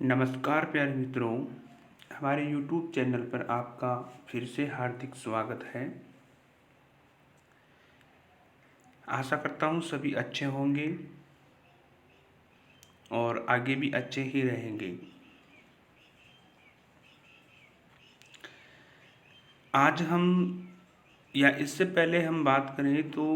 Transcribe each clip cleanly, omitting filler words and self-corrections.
नमस्कार प्यारे मित्रों, हमारे YouTube चैनल पर आपका फिर से हार्दिक स्वागत है। आशा करता हूँ सभी अच्छे होंगे और आगे भी अच्छे ही रहेंगे। आज हम या इससे पहले हम बात करें तो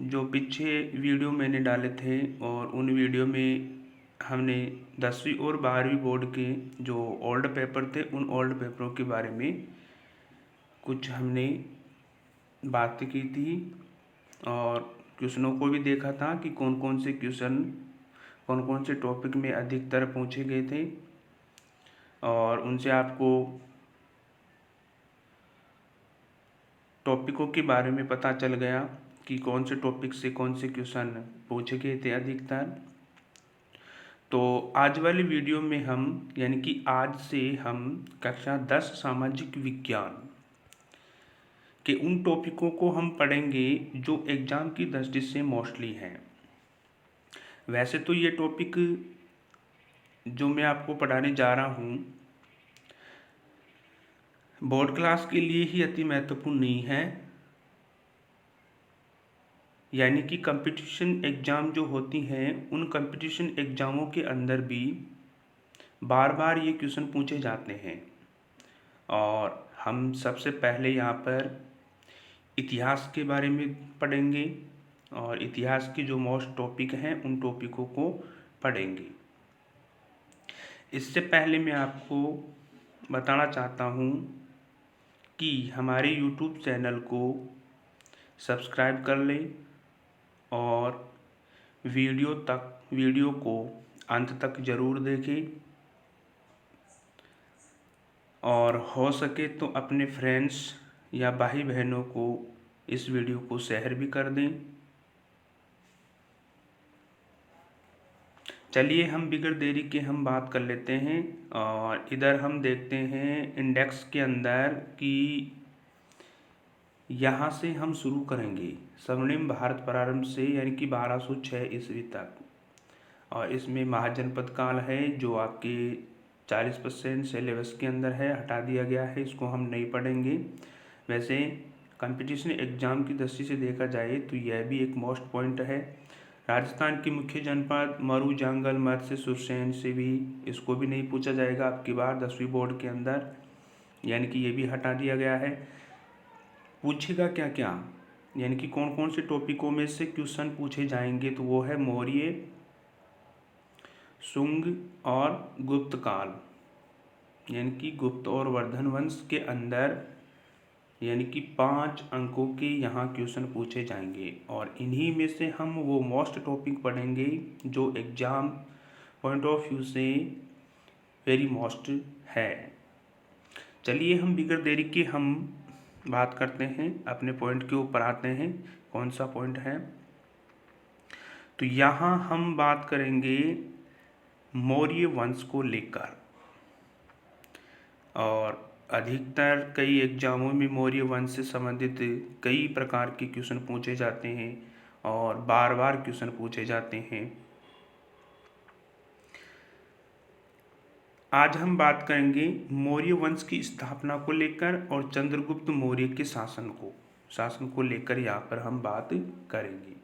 जो पीछे वीडियो मैंने डाले थे और उन वीडियो में हमने 10वीं और 12वीं बोर्ड के जो ओल्ड पेपर थे उन ओल्ड पेपरों के बारे में कुछ हमने बात की थी और क्वेश्चनों को भी देखा था कि कौन कौन से क्वेश्चन कौन कौन से टॉपिक में अधिकतर पूछे गए थे और उनसे आपको टॉपिकों के बारे में पता चल गया कि कौन से टॉपिक से कौन से क्वेश्चन पूछे गए थे अधिकतर। तो आज वाली वीडियो में हम यानी कि आज से हम कक्षा 10 सामाजिक विज्ञान के उन टॉपिकों को हम पढ़ेंगे जो एग्ज़ाम की दृष्टि से मोस्टली हैं। वैसे तो ये टॉपिक जो मैं आपको पढ़ाने जा रहा हूँ बोर्ड क्लास के लिए ही अति महत्वपूर्ण नहीं है, यानी कि कंपटीशन एग्ज़ाम जो होती हैं उन कंपटीशन एग्ज़ामों के अंदर भी बार बार ये क्वेश्चन पूछे जाते हैं। और हम सबसे पहले यहाँ पर इतिहास के बारे में पढ़ेंगे और इतिहास के जो मोस्ट टॉपिक हैं उन टॉपिकों को पढ़ेंगे। इससे पहले मैं आपको बताना चाहता हूँ कि हमारे YouTube चैनल को सब्सक्राइब कर लें और वीडियो को अंत तक ज़रूर देखें और हो सके तो अपने फ्रेंड्स या भाई बहनों को इस वीडियो को शेयर भी कर दें। चलिए हम बिगड़ देरी के हम बात कर लेते हैं और इधर हम देखते हैं इंडेक्स के अंदर कि यहाँ से हम शुरू करेंगे स्वर्णिम भारत प्रारंभ से यानी कि 1206 ईस्वी तक। और इसमें महाजनपद काल है जो आपके 40% सिलेबस के अंदर है, हटा दिया गया है, इसको हम नहीं पढ़ेंगे। वैसे कंपटीशन एग्ज़ाम की दृष्टि से देखा जाए तो यह भी एक मोस्ट पॉइंट है। राजस्थान की मुख्य जनपद मरु जंगल मत्स्य सुरसैन से भी इसको भी नहीं पूछा जाएगा आपकी बार 10वीं बोर्ड के अंदर, यानी कि ये भी हटा दिया गया है। पूछेगा क्या क्या, यानी कि कौन कौन से टॉपिकों में से क्वेश्चन पूछे जाएंगे, तो वो है मौर्य, शुंग और गुप्त काल, यानी कि गुप्त और वर्धन वंश के अंदर यानी कि 5 अंकों के यहाँ क्वेश्चन पूछे जाएंगे। और इन्हीं में से हम वो मोस्ट टॉपिक पढ़ेंगे जो एग्ज़ाम पॉइंट ऑफ व्यू से वेरी मोस्ट है। चलिए हम बिगड़ देरी के हम बात करते हैं, अपने पॉइंट के ऊपर आते हैं। कौन सा पॉइंट है, तो यहाँ हम बात करेंगे मौर्य वंश को लेकर। और अधिकतर कई एग्जामों में मौर्य वंश से संबंधित कई प्रकार के क्वेश्चन पूछे जाते हैं और बार बार क्वेश्चन पूछे जाते हैं। आज हम बात करेंगे मौर्य वंश की स्थापना को लेकर और चंद्रगुप्त मौर्य के शासन को लेकर यहाँ पर हम बात करेंगे।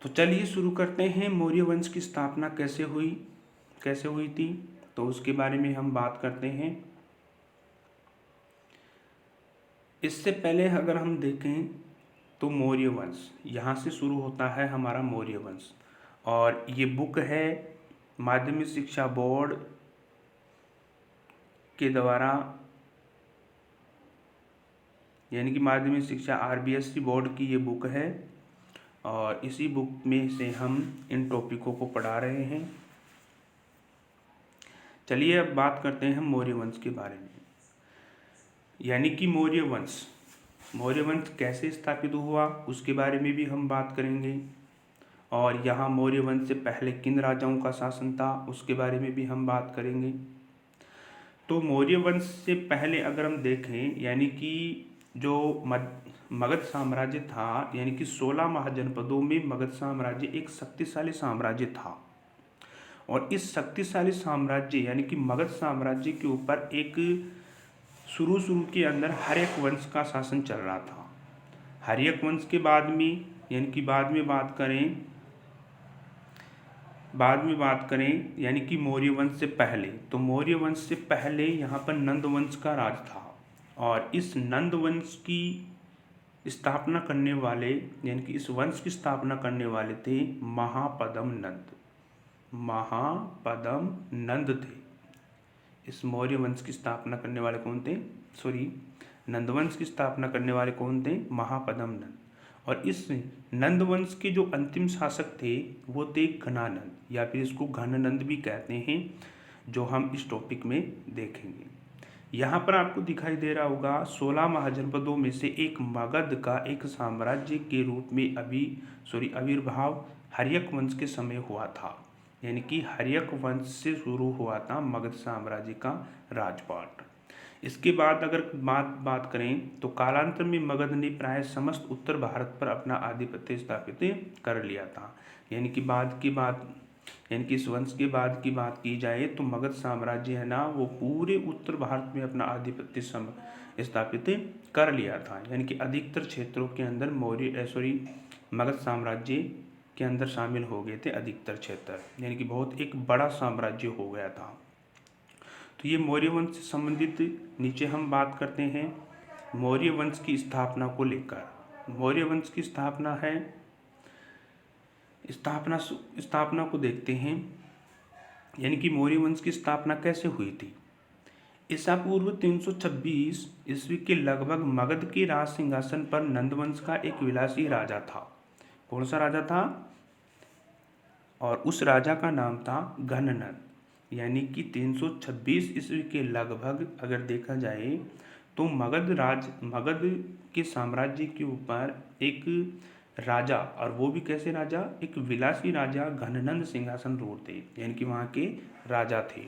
तो चलिए शुरू करते हैं। मौर्य वंश की स्थापना कैसे हुई थी, तो उसके बारे में हम बात करते हैं। इससे पहले अगर हम देखें तो मौर्य वंश यहाँ से शुरू होता है हमारा मौर्य वंश। और ये बुक है माध्यमिक शिक्षा बोर्ड के द्वारा, यानी कि माध्यमिक शिक्षा RBSC बोर्ड की ये बुक है और इसी बुक में से हम इन टॉपिकों को पढ़ा रहे हैं। चलिए अब बात करते हैं हम मौर्य वंश के बारे में, यानी कि मौर्य वंश कैसे स्थापित हुआ उसके बारे में भी हम बात करेंगे। और यहाँ मौर्य वंश से पहले किन राजाओं का शासन था उसके बारे में भी हम बात करेंगे। तो मौर्य वंश से पहले अगर हम देखें, यानी कि जो मगध साम्राज्य था, यानी कि 16 महाजनपदों में मगध साम्राज्य एक शक्तिशाली साम्राज्य था। और इस शक्तिशाली साम्राज्य यानी कि मगध साम्राज्य के ऊपर एक शुरू के अंदर हर्यक वंश का शासन चल रहा था। हर्यक वंश के बाद में यानी कि बाद में बात करें यानी कि मौर्य वंश से पहले, तो मौर्य वंश से पहले यहाँ पर नंद वंश का राज था। और इस नंद वंश की स्थापना करने वाले यानी कि इस वंश की स्थापना करने वाले थे महापद्म नंद थे। इस मौर्य वंश की स्थापना करने वाले कौन थे? नंदवंश की स्थापना करने वाले कौन थे? महापद्म नंद। और इस नंद वंश के जो अंतिम शासक थे वो थे घनानंद, या फिर इसको घननंद भी कहते हैं, जो हम इस टॉपिक में देखेंगे। यहाँ पर आपको दिखाई दे रहा होगा 16 महाजनपदों में से एक मगध का एक साम्राज्य के रूप में आविर्भाव हर्यक वंश के समय हुआ था। यानी कि हर्यक वंश से शुरू हुआ था मगध साम्राज्य का राजपाट। इसके बाद अगर बात करें तो कालांतर में मगध ने प्राय समस्त उत्तर भारत पर अपना आधिपत्य स्थापित कर लिया था। यानी कि इस वंश के बाद की बात की जाए तो मगध साम्राज्य है ना, वो पूरे उत्तर भारत में अपना आधिपत्य स्थापित कर लिया था। यानी कि अधिकतर क्षेत्रों के अंदर मगध साम्राज्य के अंदर शामिल हो गए थे अधिकतर क्षेत्र, यानी कि बहुत एक बड़ा साम्राज्य हो गया था। तो ये मौर्य वंश से संबंधित नीचे हम बात करते हैं मौर्य वंश की स्थापना को लेकर। मौर्य वंश की स्थापना को देखते हैं। यानी कि मौर्य वंश की स्थापना कैसे हुई थी? ईसा पूर्व 326 ईस्वी के लगभग मगध के राज सिंहासन पर नंदवंश का एक विलासी राजा था। कौन सा राजा था? और उस राजा का नाम था घननंद। यानी कि 326 ईस्वी के लगभग अगर देखा जाए तो मगध के साम्राज्य के ऊपर एक राजा, और वो भी कैसे राजा? एक विलासी राजा घननंद सिंहासन रूढ़ थे, यानी कि वहाँ के राजा थे।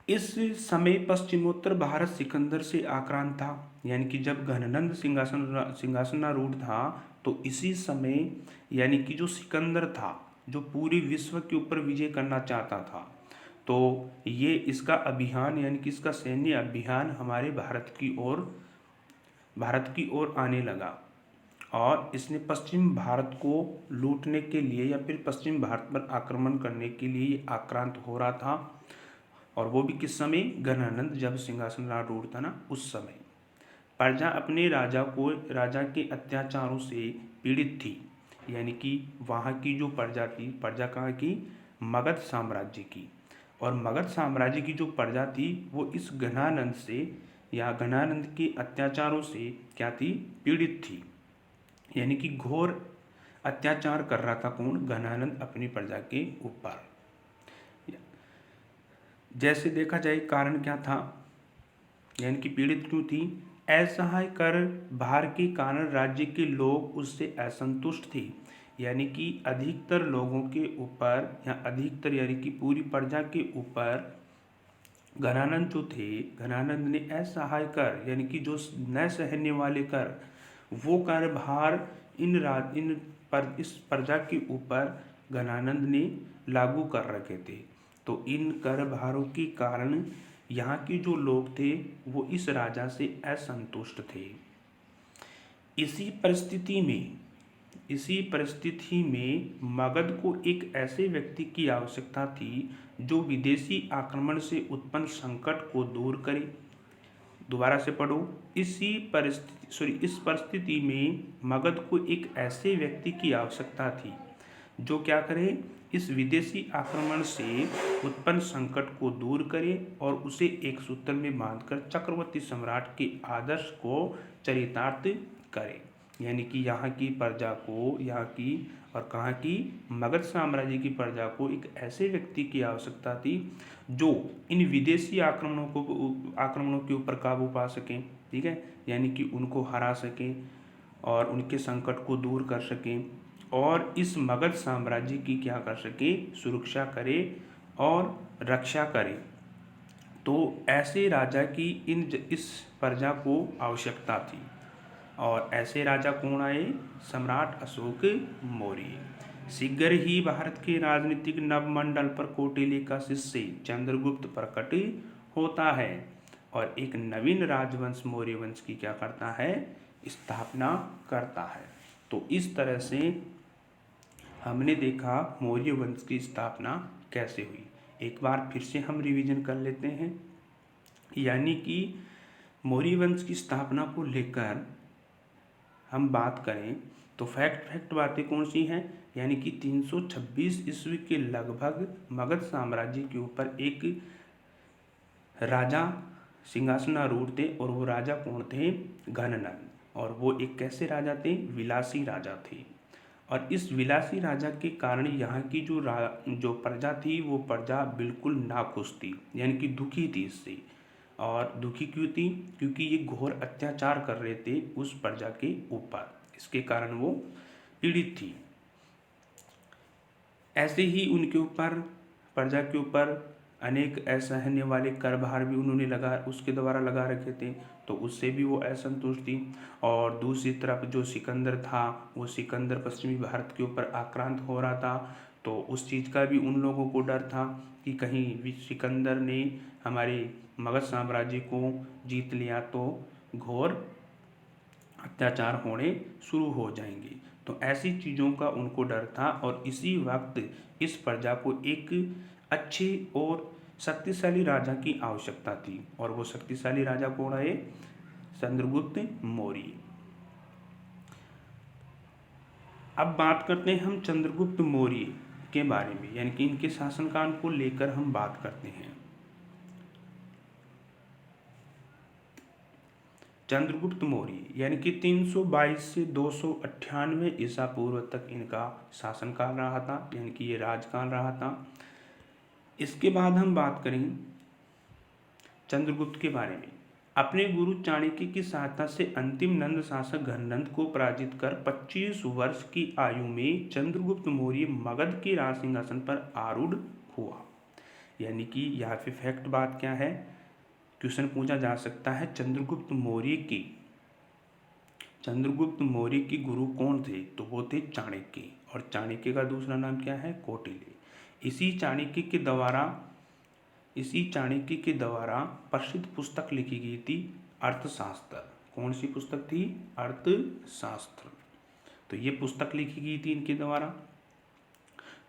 इस समय पश्चिमोत्तर भारत सिकंदर से आक्रांत था। यानी कि जब घननंद सिंहासनारूढ़ था तो इसी समय यानी कि जो सिकंदर था, जो पूरी विश्व के ऊपर विजय करना चाहता था, तो ये इसका अभियान यानी कि इसका सैन्य अभियान हमारे भारत की ओर आने लगा। और इसने पश्चिम भारत को लूटने के लिए या फिर पश्चिम भारत पर आक्रमण करने के लिए आक्रांत हो रहा था। और वो भी किस समय? घनानंद जब सिंहासनारूढ़ था ना, उस समय। प्रजा अपने राजा के अत्याचारों से पीड़ित थी। यानी कि वहाँ की जो प्रजा थी, प्रजा कहाँ की? मगध साम्राज्य की। और मगध साम्राज्य की जो प्रजा थी वो इस घनानंद से या घनानंद के अत्याचारों से क्या थी? पीड़ित थी। यानी कि घोर अत्याचार कर रहा था कौन? घनानंद अपनी प्रजा के ऊपर। जैसे देखा जाए कारण क्या था, यानी कि पीड़ित क्यों थी? असहाय कर भार के कारण राज्य के लोग उससे असंतुष्ट थे। यानी कि अधिकतर लोगों के ऊपर या अधिकतर यानी कि पूरी प्रजा के ऊपर घनानंद जो थे, घनानंद ने असहाय कर यानी कि जो न सहने वाले कर, वो कर भार इस प्रजा के ऊपर घनानंद ने लागू कर रखे थे। तो इन कर भारों के कारण यहाँ के जो लोग थे वो इस राजा से असंतुष्ट थे। इसी परिस्थिति में मगध को एक ऐसे व्यक्ति की आवश्यकता थी जो विदेशी आक्रमण से उत्पन्न संकट को दूर करे। दोबारा से पढ़ो। इस परिस्थिति में मगध को एक ऐसे व्यक्ति की आवश्यकता थी जो क्या करे? इस विदेशी आक्रमण से उत्पन्न संकट को दूर करे और उसे एक सूत्र में बांधकर चक्रवर्ती सम्राट के आदर्श को चरितार्थ करे। यानी कि यहाँ की प्रजा को, यहाँ की और कहाँ की? मगध साम्राज्य की प्रजा को एक ऐसे व्यक्ति की आवश्यकता थी जो इन विदेशी आक्रमणों के ऊपर काबू पा सकें। ठीक है, यानी कि उनको हरा सकें और उनके संकट को दूर कर सकें और इस मगध साम्राज्य की क्या कर सके? सुरक्षा करे और रक्षा करे। तो ऐसे राजा की इस प्रजा को आवश्यकता थी। और ऐसे राजा कौन आए? सम्राट अशोक मौर्य। शीघ्र ही भारत के राजनीतिक नवमंडल पर कौटिल्य का शिष्य चंद्रगुप्त प्रकट होता है और एक नवीन राजवंश मौर्य वंश की क्या करता है, स्थापना करता है। तो इस तरह से हमने देखा मौर्य वंश की स्थापना कैसे हुई। एक बार फिर से हम रिवीजन कर लेते हैं, यानी कि मौर्य वंश की स्थापना को लेकर हम बात करें तो फैक्ट बातें कौन सी हैं, यानी कि 326 ईस्वी के लगभग मगध साम्राज्य के ऊपर एक राजा सिंहासनारूढ़ थे और वो राजा कौन थे, घननंद। और वो एक कैसे राजा थे, विलासी राजा थे। और इस विलासी राजा के कारण यहाँ की जो प्रजा थी वो प्रजा बिल्कुल नाखुश थी, यानी कि दुखी थी इससे। और दुखी क्यों थी, क्योंकि ये घोर अत्याचार कर रहे थे उस प्रजा के ऊपर, इसके कारण वो पीड़ित थी। ऐसे ही उनके ऊपर, प्रजा के ऊपर अनेक असहनीय वाले कर भार भी उन्होंने उसके द्वारा लगा रखे थे, तो उससे भी वो असंतुष्ट थी। और दूसरी तरफ जो सिकंदर था, वो सिकंदर पश्चिमी भारत के ऊपर आक्रांत हो रहा था, तो उस चीज़ का भी उन लोगों को डर था कि कहीं भी सिकंदर ने हमारे मगध साम्राज्य को जीत लिया तो घोर अत्याचार होने शुरू हो जाएंगे। तो ऐसी चीज़ों का उनको डर था और इसी वक्त इस प्रजा को एक अच्छे और शक्तिशाली राजा की आवश्यकता थी, और वो शक्तिशाली राजा कौन है, चंद्रगुप्त मौर्य। अब बात करते हैं हम चंद्रगुप्त मौर्य के बारे में, यानी कि इनके शासनकाल को लेकर हम बात करते हैं। चंद्रगुप्त मौर्य यानी कि 322 से 298 ईसा पूर्व तक इनका शासनकाल रहा था, यानी कि ये राजकाल रहा था। इसके बाद हम बात करें चंद्रगुप्त के बारे में। अपने गुरु चाणक्य की सहायता से अंतिम नंद शासक घननंद को पराजित कर 25 वर्ष की आयु में चंद्रगुप्त मौर्य मगध के राज सिंहासन पर आरूढ़ हुआ। यानी कि यहाँ पे फैक्ट बात क्या है, क्वेश्चन पूछा जा सकता है चंद्रगुप्त मौर्य के गुरु कौन थे, तो वो थे चाणक्य, और चाणक्य का दूसरा नाम क्या है, कौटिल्य। इसी चाणक्य के द्वारा प्रसिद्ध पुस्तक लिखी गई थी अर्थशास्त्र। कौन सी पुस्तक थी, अर्थशास्त्र। तो ये पुस्तक लिखी गई थी इनके द्वारा।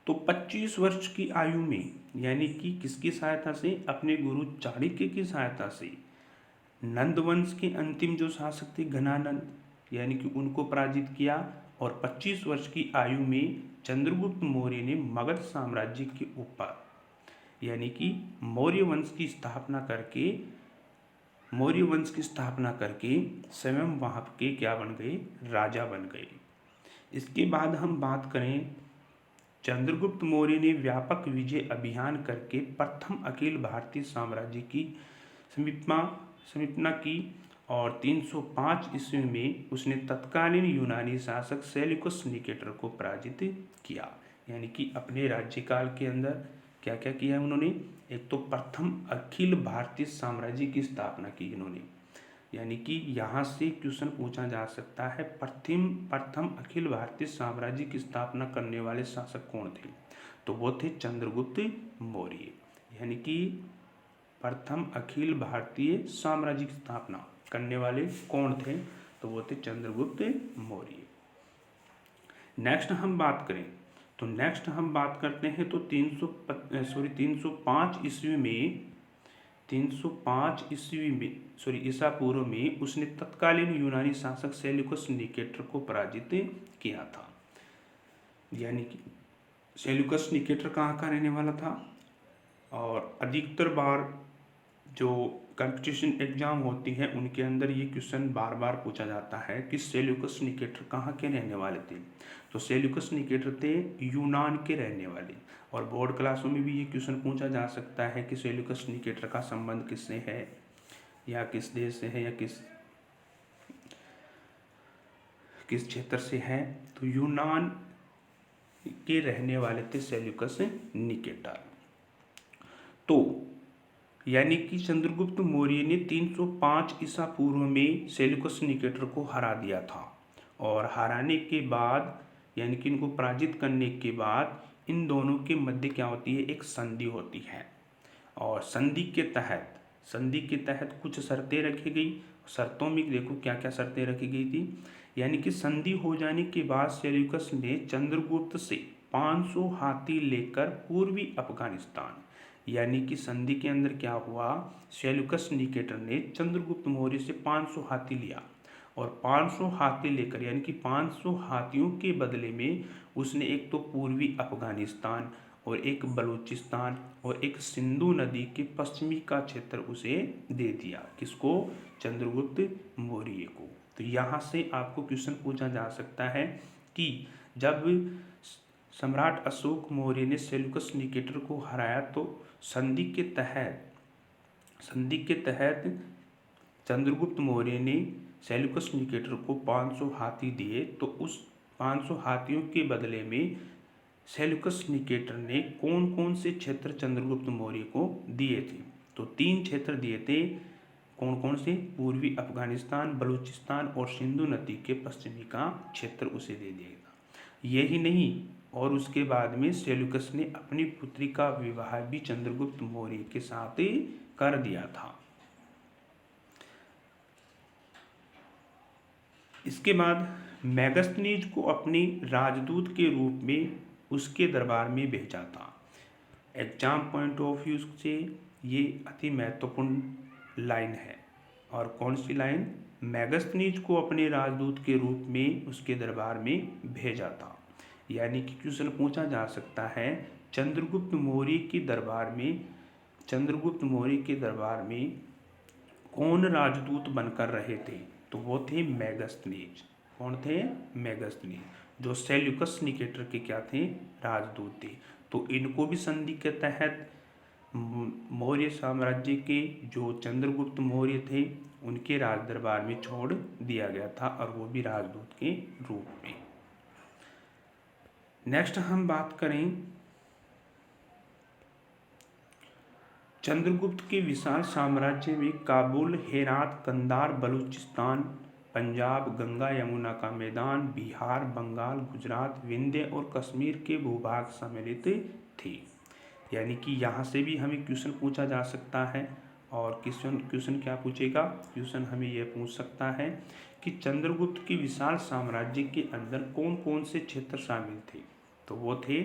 तो 25 वर्ष की आयु में, यानी कि किसकी सहायता से, अपने गुरु चाणक्य की सहायता से नंदवंश के अंतिम जो शासक थे घनानंद, यानी कि उनको पराजित किया, और 25 वर्ष की आयु में चंद्रगुप्त मौर्य ने मगध साम्राज्य के ऊपर, यानी कि मौर्य वंश की स्थापना करके स्वयं वहाँ के क्या बन गए, राजा बन गए। इसके बाद हम बात करें, चंद्रगुप्त मौर्य ने व्यापक विजय अभियान करके प्रथम अखिल भारतीय साम्राज्य की समीपना की, और 305 ईस्वी में उसने तत्कालीन यूनानी शासक सेल्यूकस निकेटर को पराजित किया। यानी कि अपने राज्यकाल के अंदर क्या क्या किया उन्होंने, एक तो प्रथम अखिल भारतीय साम्राज्य की स्थापना की इन्होंने, यानी कि यहाँ से क्वेश्चन पूछा जा सकता है प्रथम अखिल भारतीय साम्राज्य की स्थापना करने वाले शासक कौन थे, तो वो थे चंद्रगुप्त मौर्य। यानी कि प्रथम अखिल भारतीय साम्राज्य की स्थापना करने वाले कौन थे, तो वो थे चंद्रगुप्त मौर्य। नेक्स्ट हम बात करते हैं तो 305 ईस्वी में ईसा पूर्व में उसने तत्कालीन यूनानी शासक सेल्यूकस निकेटर को पराजित किया था। यानी कि सेल्यूकस निकेटर कहाँ का रहने वाला था, और अधिकतर बार जो कंपटीशन एग्जाम होती है उनके अंदर ये क्वेश्चन बार बार पूछा जाता है कि सेल्यूकस निकेटर कहाँ के रहने वाले थे, तो सेल्यूकस निकेटर थे यूनान के रहने वाले। और बोर्ड क्लासों में भी ये क्वेश्चन पूछा जा सकता है कि सेल्यूकस निकेटर का संबंध किससे है, या किस देश से है, या किस क्षेत्र से है, तो यूनान के रहने वाले थे सेल्यूकस निकेटर। तो यानी कि चंद्रगुप्त मौर्य ने 305 ईसा पूर्व में सेल्यूकस निकेटर को हरा दिया था, और हराने के बाद यानी कि इनको पराजित करने के बाद इन दोनों के मध्य क्या होती है, एक संधि होती है। और संधि के तहत कुछ शर्तें रखी गई। शर्तों में देखो क्या क्या शर्तें रखी गई थी। यानी कि संधि हो जाने के बाद सेल्यूकस ने चंद्रगुप्त से 500 हाथी लेकर पूर्वी अफगानिस्तान, यानी कि संधि के अंदर क्या हुआ, सेल्यूकस निकेटर ने चंद्रगुप्त मौर्य से 500 हाथी लिया और 500 हाथी लेकर, यानी कि 500 हाथियों के बदले में उसने एक तो पूर्वी अफगानिस्तान और एक बलूचिस्तान और एक सिंधु नदी के पश्चिमी का क्षेत्र उसे दे दिया। किसको, चंद्रगुप्त मौर्य को। तो यहाँ से आपको क्वेश्चन पूछा जा सकता है कि जब सम्राट अशोक मौर्य ने सेल्यूकस निकेटर को हराया तो संधि के तहत चंद्रगुप्त मौर्य ने सेल्यूकस निकेटर को 500 हाथी दिए, तो उस 500 हाथियों के बदले में सेल्यूकस निकेटर ने कौन कौन से क्षेत्र चंद्रगुप्त मौर्य को दिए थे। तो 3 क्षेत्र दिए थे। कौन कौन से, पूर्वी अफगानिस्तान, बलूचिस्तान और सिंधु नदी के पश्चिमी का क्षेत्र उसे दे दिया था। यही नहीं, और उसके बाद में सेल्यूकस ने अपनी पुत्री का विवाह भी चंद्रगुप्त मौर्य के साथ कर दिया था। इसके बाद मेगास्थनीज को अपने राजदूत के रूप में उसके दरबार में भेजा था। एग्जाम पॉइंट ऑफ व्यू से ये अति महत्वपूर्ण लाइन है। और कौन सी लाइन, मेगास्थनीज को अपने राजदूत के रूप में उसके दरबार में भेजा था। यानी कि क्वेश्चन पूछा जा सकता है, चंद्रगुप्त मौर्य के दरबार में कौन राजदूत बनकर रहे थे, तो वो थे मेगास्थनीज। कौन थे, मेगास्थनीज, जो सेल्यूकस निकेटर के क्या थे, राजदूत थे। तो इनको भी संधि के तहत मौर्य साम्राज्य के जो चंद्रगुप्त मौर्य थे उनके राज दरबार में छोड़ दिया गया था, और वो भी राजदूत के रूप में। नेक्स्ट हम बात करें चंद्रगुप्त के विशाल साम्राज्य में काबुल, हेरात, कंधार, बलूचिस्तान, पंजाब, गंगा यमुना का मैदान, बिहार, बंगाल, गुजरात, विंध्य और कश्मीर के भूभाग सम्मिलित थे। यानी कि यहाँ से भी हमें क्वेश्चन पूछा जा सकता है। और क्वेश्चन क्या पूछेगा, क्वेश्चन हमें यह पूछ सकता है कि चंद्रगुप्त के विशाल साम्राज्य के अंदर कौन कौन से क्षेत्र शामिल थे। तो वो थे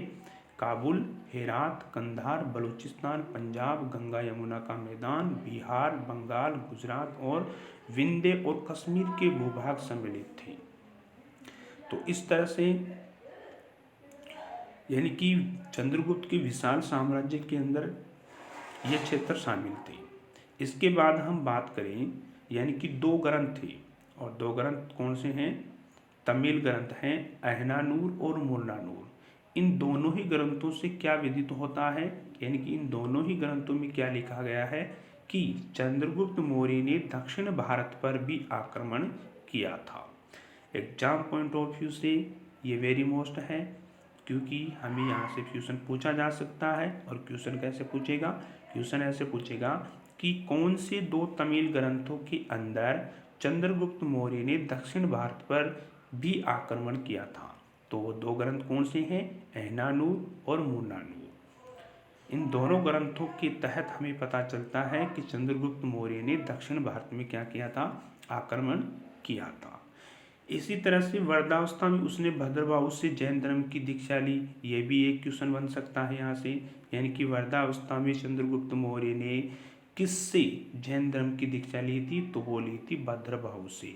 काबुल, हेरात, कंधार, बलूचिस्तान, पंजाब, गंगा यमुना का मैदान, बिहार, बंगाल, गुजरात और विंध्य और कश्मीर के भूभाग सम्मिलित थे। तो इस तरह से यानी कि चंद्रगुप्त के विशाल साम्राज्य के अंदर ये क्षेत्र शामिल थे। इसके बाद हम बात करें, यानी कि 2 ग्रंथ थे, और 2 ग्रंथ कौन से हैं, तमिल ग्रंथ हैं अहनानूर और मुर्नानूर। इन दोनों ही ग्रंथों से क्या विदित होता है, यानी कि इन दोनों ही ग्रंथों में क्या लिखा गया है कि चंद्रगुप्त मौर्य ने दक्षिण भारत पर भी आक्रमण किया था। एग्जाम पॉइंट ऑफ व्यू से ये वेरी मोस्ट है, क्योंकि हमें यहाँ से क्वेश्चन पूछा जा सकता है। और क्वेश्चन कैसे पूछेगा, क्वेश्चन ऐसे पूछेगा कि कौन से 2 तमिल ग्रंथों के अंदर चंद्रगुप्त मौर्य ने दक्षिण भारत पर भी आक्रमण किया था। तो वो 2 ग्रंथ कौन से हैं, अहनानूर और मुर्नानूर। इन दोनों ग्रंथों के तहत हमें पता चलता है कि चंद्रगुप्त मौर्य ने दक्षिण भारत में क्या किया था, आक्रमण किया था। इसी तरह से वृद्धावस्था में उसने भद्रबाहु से जैन धर्म की दीक्षा ली। ये भी एक क्वेश्चन बन सकता है यहाँ से। यानी कि वृद्धावस्था में चंद्रगुप्त मौर्य ने किससे जैन धर्म की दीक्षा ली थी, तो वो ली थी भद्रबाहु से।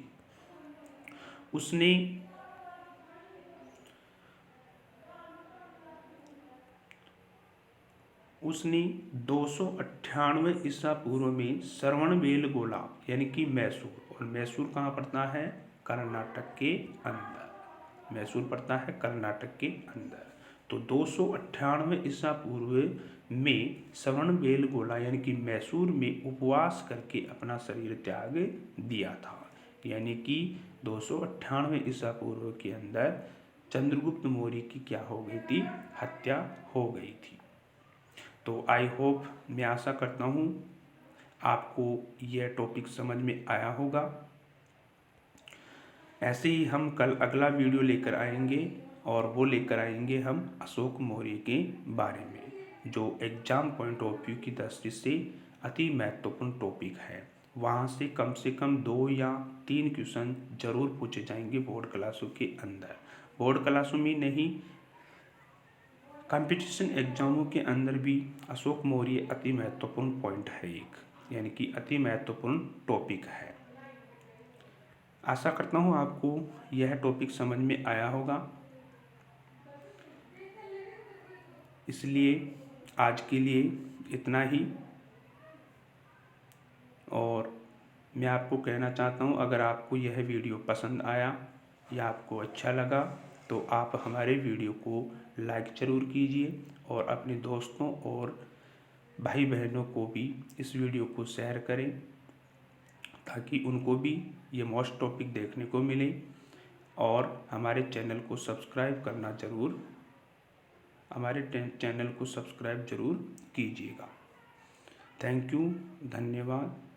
उसने 298 ईसा पूर्व में श्रवणबेलगोला यानी कि मैसूर, और मैसूर कहाँ पड़ता है, कर्नाटक के अंदर। मैसूर पड़ता है कर्नाटक के अंदर। तो 298 ईसा पूर्व में श्रवणबेलगोला यानी कि मैसूर में उपवास करके अपना शरीर त्याग दिया था। यानी कि 298 ईसा पूर्व के अंदर चंद्रगुप्त मौर्य की क्या हो गई थी, हत्या हो गई थी। तो आई होप, मैं आशा करता हूँ आपको यह टॉपिक समझ में आया होगा। ऐसे ही हम कल अगला वीडियो लेकर आएंगे। और वो लेकर आएंगे हम अशोक मौर्य के बारे में, जो एग्जाम पॉइंट ऑफ व्यू की दृष्टि से अति महत्वपूर्ण टॉपिक है। वहाँ से कम 2 या 3 क्वेश्चन जरूर पूछे जाएंगे बोर्ड क्लासों के अंदर। बोर्ड क्लासों में नहीं, कंपटीशन एग्जामों के अंदर भी अशोक मौर्य अति महत्वपूर्ण पॉइंट है एक, यानी कि अति महत्वपूर्ण टॉपिक है। आशा करता हूँ आपको यह टॉपिक समझ में आया होगा। इसलिए आज के लिए इतना ही। और मैं आपको कहना चाहता हूँ, अगर आपको यह वीडियो पसंद आया या आपको अच्छा लगा तो आप हमारे वीडियो को लाइक ज़रूर कीजिए और अपने दोस्तों और भाई बहनों को भी इस वीडियो को शेयर करें, ताकि उनको भी ये मोस्ट टॉपिक देखने को मिले। और हमारे चैनल को सब्सक्राइब करना ज़रूर, हमारे चैनल को सब्सक्राइब ज़रूर कीजिएगा। थैंक यू, धन्यवाद।